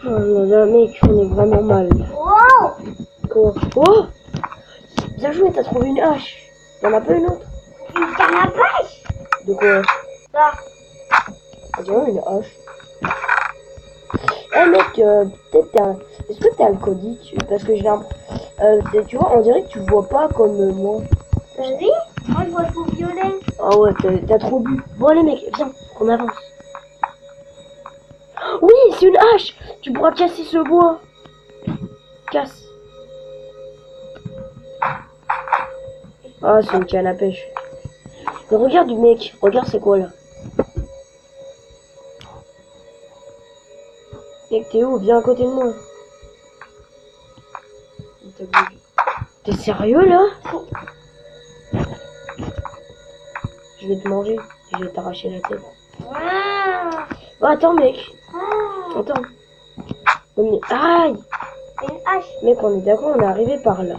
Oh là là, mec, on est vraiment mal. Wow! Quoi? Oh! Bien joué, t'as trouvé une hache. Y'en a pas une autre? Une canne à pêche! De quoi? Ça. On dirait une hache. Eh mec, peut-être t'es un... Est-ce que t'es alcoolique? Parce que j'ai un... tu vois, on dirait que tu vois pas comme moi. Vas-y, moi je vois tout violet. Ah ouais, t'as trop bu. Bon allez mec, viens, on avance. Oui, c'est une hache. Tu pourras casser ce bois. Casse. Ah, c'est une canne à pêche. Mais regarde mec, regarde c'est quoi là. Mec, t'es où? Viens à côté de moi. T'es sérieux là? Je vais te manger. Je vais t'arracher la tête. Ah, Oh, attends mec. ah, Attends. On est... Aïe! une hache. Mec, on est d'accord, on est arrivé par là.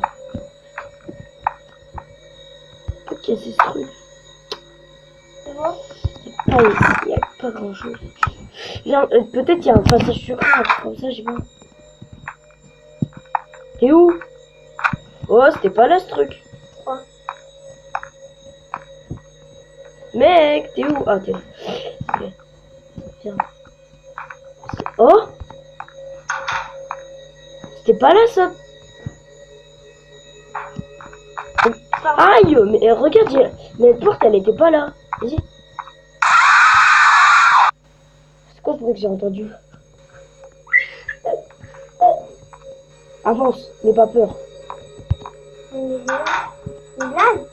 Faut casser ce truc. Tu vois? Pas ici, y a pas grand chose. Peut-être il y a un passage secret, comme ça, je sais pas. T'es où? Oh, c'était pas là ce truc. Quoi? Mec, t'es où? Ah, t'es là. Ok. Viens. Oh! C'était pas là ça. Aïe! Mais regarde, mais la porte elle était pas là. Vas-y. C'est quoi ce bruit que j'ai entendu? Avance, n'aie pas peur. Une blague?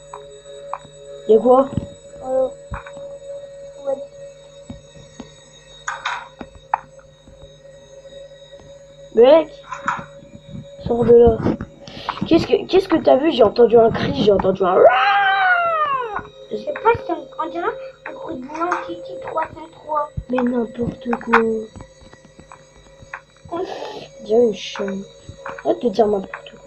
Y'a quoi? Ouais. Mec! Sors de là. Qu'est-ce que t'as vu? J'ai entendu un cri, j'ai entendu un... Je sais pas si on dirait un gros de Titi 303. Mais n'importe quoi. Déjà une chambre. Arrête de dire n'importe quoi.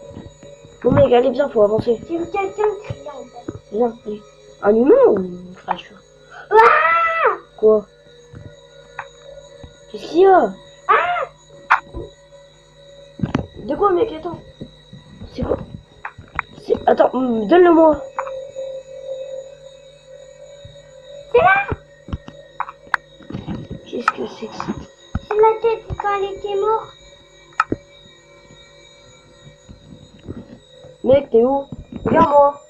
Bon mec, allez viens, faut avancer. J'ai vu quelqu'un crier en fait. Viens, allez. Un humain ou une créature? Ah! Quoi? Qu'est-ce qu'il y a? De quoi mec? Attends. C'est quoi? Attends, donne-le-moi. C'est là! Qu'est-ce que c'est que ça? C'est la tête quand elle était morte. Mec, t'es où? Regarde-moi.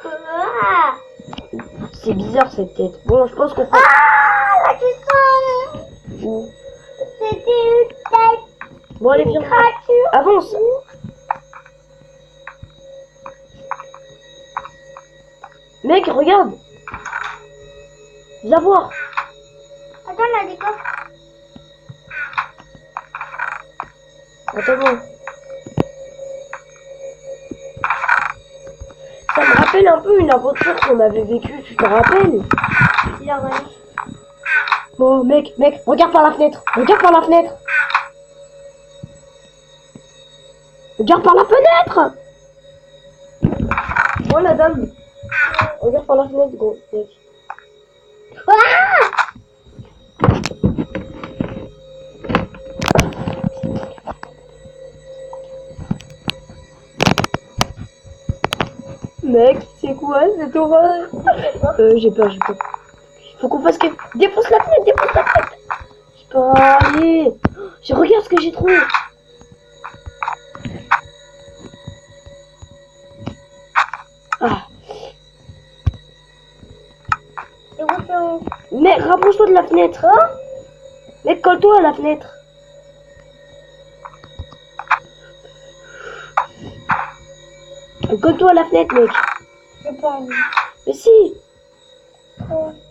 Ah! C'est bizarre cette tête. Bon, je pense qu'on fait... Ah! Là, tu sens! Où? C'était une tête. Bon, allez, Une viens. créature. Avance. Mec, regarde. Viens voir. Attends, là, des coffres. Attends-moi. Ça me rappelle un peu une aventure qu'on avait vécue, tu te rappelles? Il a rien. Bon, mec, regarde par la fenêtre. Regarde par la fenêtre. Regarde par la fenêtre. Oh, la dame. Regarde par la fenêtre, gros, mec. Ah! Mec, c'est quoi cette horreur? J'ai peur. Faut qu'on fasse quelque... Défonce la fenêtre. Je peux aller. Regarde ce que j'ai trouvé. Ah. Et où c'est? Mec, rapproche-toi de la fenêtre. Hein? Mec, colle-toi à la fenêtre. Colle-toi à la fenêtre, mec. J'ai pas envie. Mais si.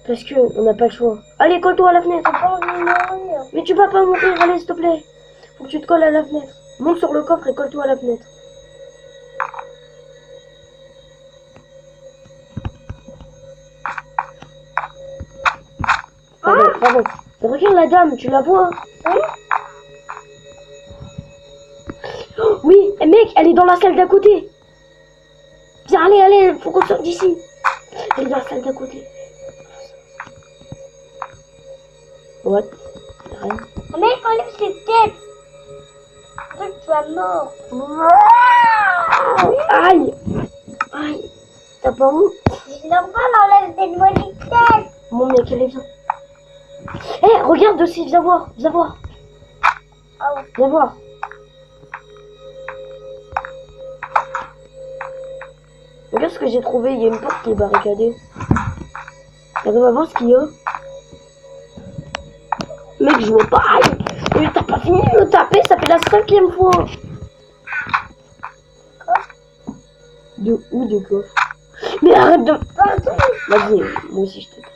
Parce que on n'a pas le choix. Allez, colle-toi à la fenêtre. J'ai pas envie de mourir. Mais tu vas pas mourir, allez, s'il te plaît. Faut que tu te colles à la fenêtre. Monte sur le coffre et colle-toi à la fenêtre. Pardon. Regarde la dame, tu la vois? Oui. Oh, oui, mec, elle est dans la salle d'à côté. Viens, allez, faut qu'on sorte d'ici. Elle est dans la salle d'à côté. What? Rien. Oh, mec, enlève ses têtes. Après, tu vas mort. Aïe. Aïe. T'as pas honte? C'est normal, enlève des maudites têtes. Bon mec, allez, viens. Eh, regarde aussi, viens voir. Viens voir. Ah ouais. Viens voir. Regarde ce que j'ai trouvé. Il y a une porte qui est barricadée. Regarde, on va voir ce qu'il y a. Mec, je vois pas. Aïe. Mais t'as pas fini de me taper, ça fait la 5e fois. De où de quoi? Mais arrête de... Vas-y, moi aussi je te tape.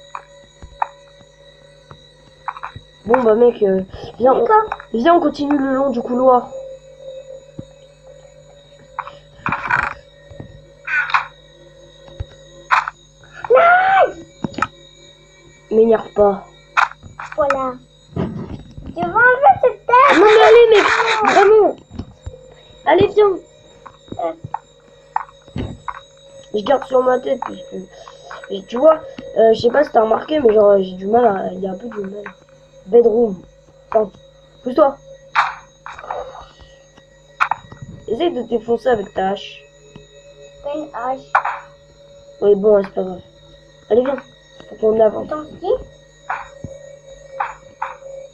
Bon bah mec, viens on continue le long du couloir. M'énerve pas. Voilà. Tu vas enlever cette tête. Non mais allez mec, vraiment. Allez viens. Je garde sur ma tête parce que tu vois, je sais pas si t'as remarqué mais genre j'ai du mal à... Il y a un peu du mal. Bedroom. Attends, pousse-toi. Essaye de t'effoncer avec ta hache. Pas une hache. Oui bon c'est pas grave. Allez viens, faut qu'on avance. Attends, si.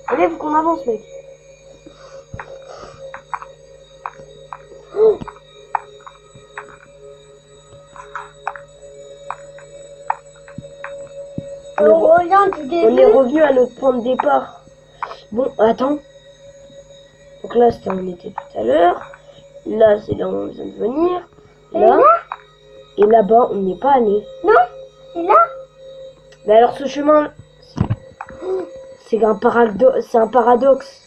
Allez faut qu'on avance mec. Oh. On revient du début. On est revenu à notre point de départ. Bon, attends. Donc là, c'était où on était tout à l'heure. Là, c'est là où on vient de venir. Là. Et là-bas, on n'est pas allé. Non, c'est là. Mais alors, ce chemin, c'est un paradoxe. C'est un paradoxe.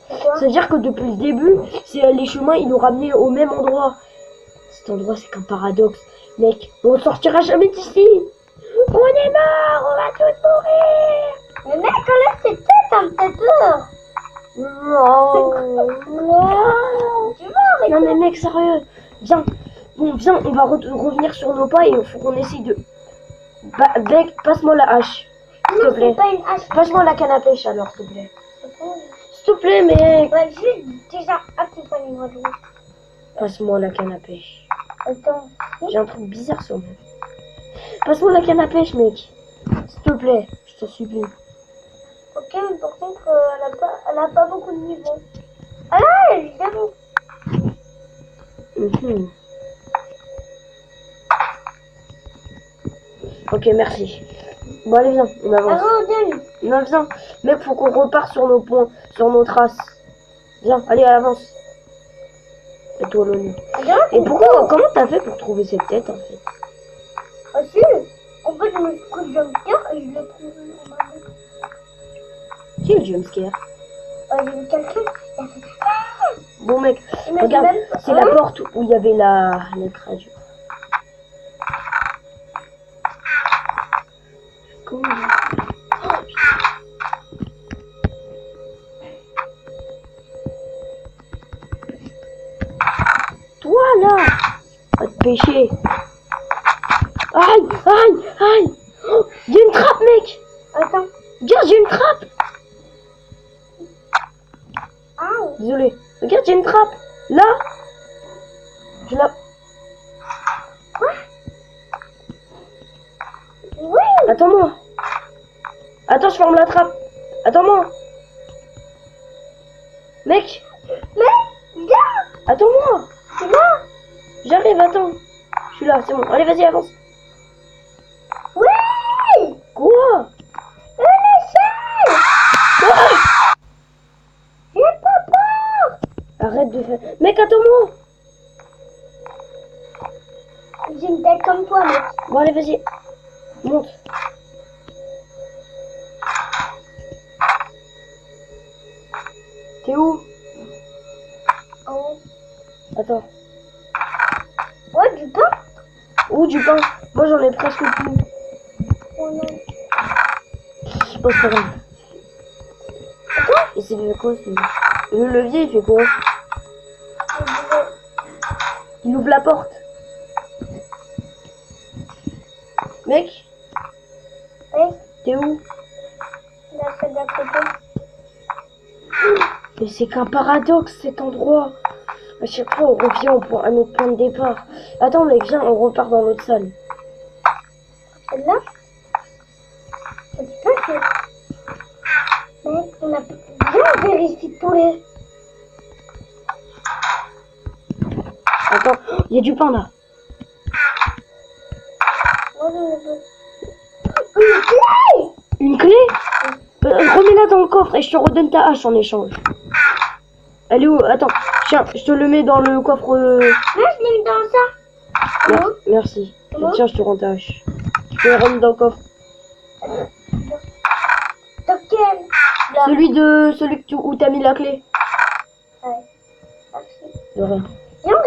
C'est quoi? C'est-à-dire que depuis le début, les chemins, ils nous ramenaient au même endroit. Cet endroit, c'est qu'un paradoxe. Mec, on sortira jamais d'ici. On est mort, on va tous mourir. Mais mec, enlève ses têtes, t'as peut-être peur. Non, non. Tu vois, Non mais mec, sérieux. Viens, bon, viens, on va revenir sur nos pas et il faut qu'on essaye de... Bah, mec, passe-moi la hache. S'il te non, plaît. c'est pas une hache. Passe-moi la canne à pêche alors, s'il te plaît. C'est pas... S'il te plaît, mec. Ouais, juste déjà, c'est pas les mots de l'eau. Passe-moi la canne à pêche. Attends. J'ai un truc bizarre sur moi. Passe-moi la canne à pêche, mec. S'il te plaît, je t'en supplie. Ok, mais par contre, elle a pas beaucoup de niveau. Ah là, évidemment. Mhm. Ok, merci. Bon, allez, viens, on avance. Abandonne. Non, viens. Mec, faut qu'on repart sur nos points, sur nos traces. Viens, allez, avance. Et toi, l'honneur. Et pourquoi, comment t'as fait pour trouver cette tête, en fait? Ah si, en fait, je me suis pris de jumpscare et je l'ai trouvé en ma main. Qui est le jumpscare? J'ai vu quelqu'un, il a fait... Bon, mec, Mais regarde, même- c'est la porte où il y avait la radio. Comment? Toi, là! Va te pêcher. Aïe, aïe, aïe! Oh, il y a une trappe, mec! Attends. Regarde, j'ai une trappe! Ah, Désolé. Regarde, j'ai une trappe. Là. Je la... oui. Attends-moi. Attends, je ferme la trappe. Attends-moi. Mec. Mais, viens. Attends-moi. C'est là. J'arrive, attends. Je suis là, c'est bon. Allez, vas-y, avance. Oui. Quoi? Une échelle. Ah, J'ai pas peur. arrête de faire... Mec, attends-moi. J'ai une tête comme toi, mec. Bon, allez, vas-y. Monte. T'es où? Oh. Attends. Ouais, du pain. Où du pain? Moi, j'en ai presque plus. Oh non. Oh, c'est pas grave. Et c'est quoi, le levier, il fait quoi? Il ouvre la porte. Mec, Oui, t'es où? là, c'est d'à côté. Mais c'est qu'un paradoxe cet endroit. À chaque fois on revient à notre point de départ. Attends mec, viens, on repart dans l'autre salle. Celle-là? Ça dit pas que... Mec, on a... Viens, on vérifie tous les... Attends, il y a du pain là. Une clé? Remets-la dans le coffre et je te redonne ta hache en échange. Elle est où? Attends, tiens, je te le mets dans le coffre. Moi, je l'ai mis dans ça. Merci. Comment? Tiens, je te rends ta hache. Je le remets dans le coffre. Dans quel? Là. Celui que où t'as mis la clé. Ouais. Merci. De rien. Viens,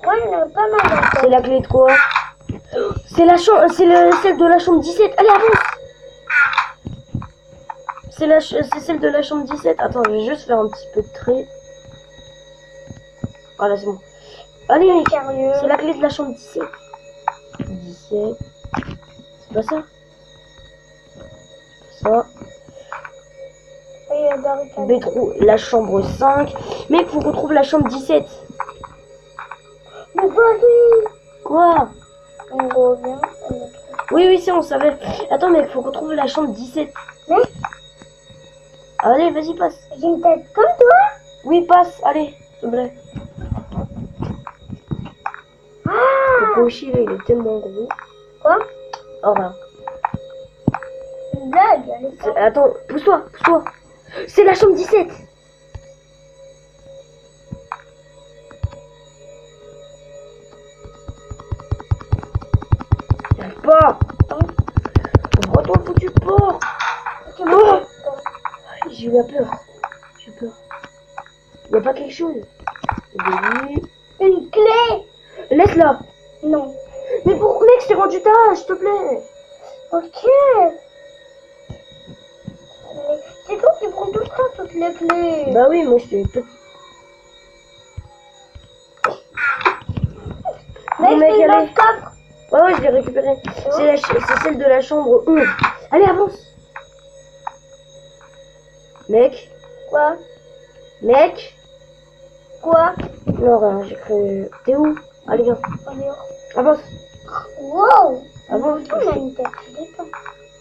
moi, j'en ai pas mal dans le C'est la clé de quoi? C'est la chambre, celle de la chambre 17. Allez, avance. C'est celle de la chambre 17. Attends, je vais juste faire un petit peu de trait. Voilà, c'est bon. Allez, mec, c'est la clé de la chambre 17. 17. C'est pas ça? Ça. B3, la chambre 5. Mec, faut qu'on trouve la chambre 17. Mais vas-y. Quoi? On revient. Oui, si on savait. Attends, mec, faut qu'on trouve la chambre 17. Mais allez, vas-y, passe. j'ai une tête comme toi. Oui, passe, allez, s'il te plaît. Le cocher, là, il est tellement gros. Quoi? Oh, voilà. Une blague, elle est pas... Attends, pousse-toi. C'est la chambre 17. J'arrive pas. Ouvre-toi le foutu port. Oh, j'ai eu la peur. J'ai peur. Il a pas quelque chose. Une clé. Laisse-la. Non. Mais pour mec, je t'ai rendu ta hache, s'il te plaît. Ok. Mais c'est toi qui prends tout le temps toutes les clés. Bah oui, moi je t'ai tout. Mec, Bon, mec, c'est allez. dans le coffre. Ouais, je l'ai récupéré. C'est celle de la chambre 11. Allez, avance. Mec. Quoi? Mec. Quoi? Non, rien, j'ai cru. T'es où? Allez, viens. Avance. Wow. Avance. On a une tête, je dis pas.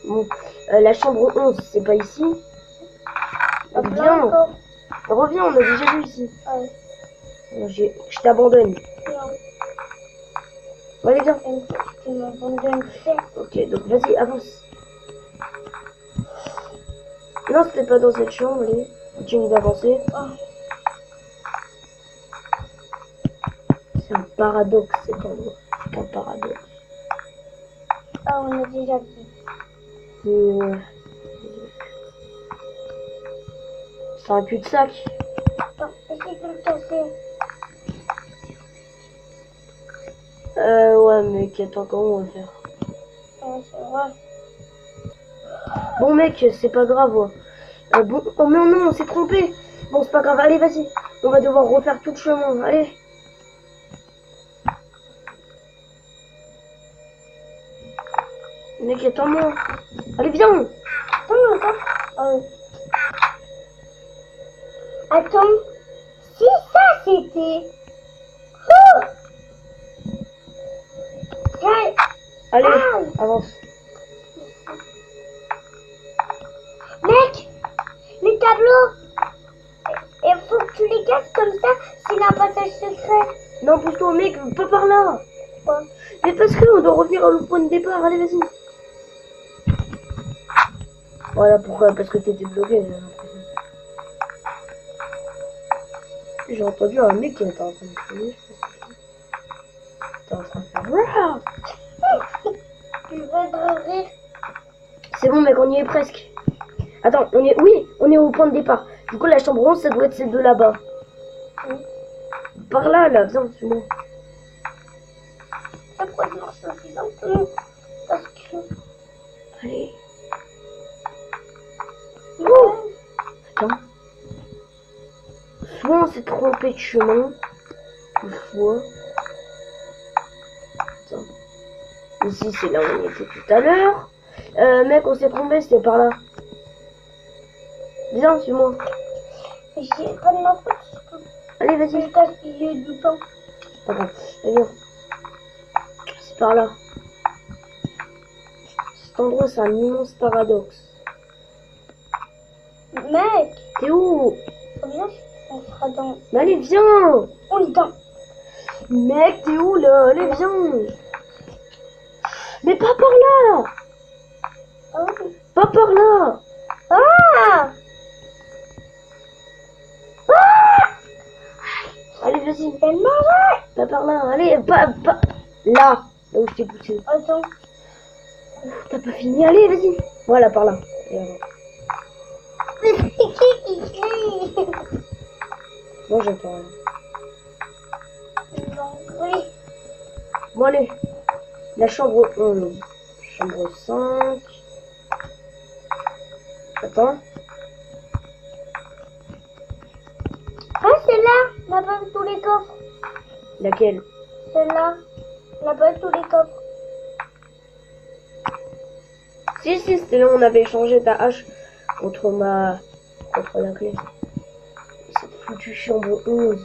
Bon, la chambre 11, c'est pas ici. Viens. Reviens, on a déjà vu ici. Ah ouais. Non, je t'abandonne. Non. Allez, viens. Tu m'abandonnes. Ok, donc vas-y, avance. Non, c'était pas dans cette chambre, allez. Continue d'avancer. Oh. C'est un paradoxe, cet endroit. C'est un paradoxe. Ah, on a déjà vu. Ouais. C'est un cul-de-sac. Attends, essaye de le casser. Ouais, mec, attends, comment on va faire? C'est vrai. Bon, mec, c'est pas grave. Ouais. Bon, oh mais non, on s'est trompé. Bon, c'est pas grave, allez, vas-y. On va devoir refaire tout le chemin, allez. Mec, attends-moi. Allez, viens. Attends. Attends. Si ça c'était... Oh. Allez, Ah. avance. Mec, les tableaux, il faut que tu les casses comme ça, c'est un passage secret. Non, pousse-toi, mec, pas par là. Quoi? Mais parce qu'on doit revenir au point de départ, allez, vas-y. Voilà pourquoi, parce que t'étais bloqué. J'ai entendu un mec qui était en train de crier, je pense. T'es en train de faire... Tu veux de rire? C'est bon, mec, on y est presque. Attends, on est au point de départ. Du coup, la chambre 11, ça doit être celle de là-bas. Oui. Par là, viens, suis-moi. Pourquoi je marche aussi lentement? Parce que... Allez. Oh! Attends. Soit on s'est trompé de chemin, soit... Attends. Ici, c'est là où on était tout à l'heure. Mec, on s'est trompé, c'était par là. Viens, suis-moi. J'ai pas de ma faute. Allez, vas-y. Je gaspille du temps. Pas grave. Allez, c'est par là. Cet endroit, c'est un immense paradoxe. Mec, T'es où? viens, on sera dans... Mais allez, viens. On est dans... Mec, t'es où là? Allez, viens. Mais pas par là. Ah oui. Pas par là. Ah! Allez, vas-y. Elle m'arrête. Pas par là. Allez, pas là. Là où je t'ai poussé. Attends. T'as pas fini? Allez, vas-y. Voilà, par là. Et voilà. Mais c'est qui crie? Moi, j'entends rien. Oui. Bon, allez. La chambre 11. Chambre 5. Attends. Ah, c'est là. On n'a pas tous les coffres. Laquelle? Celle-là. On n'a pas tous les coffres. Si, c'était là où on avait échangé ta hache contre la clé. Cette foutue chambre 11.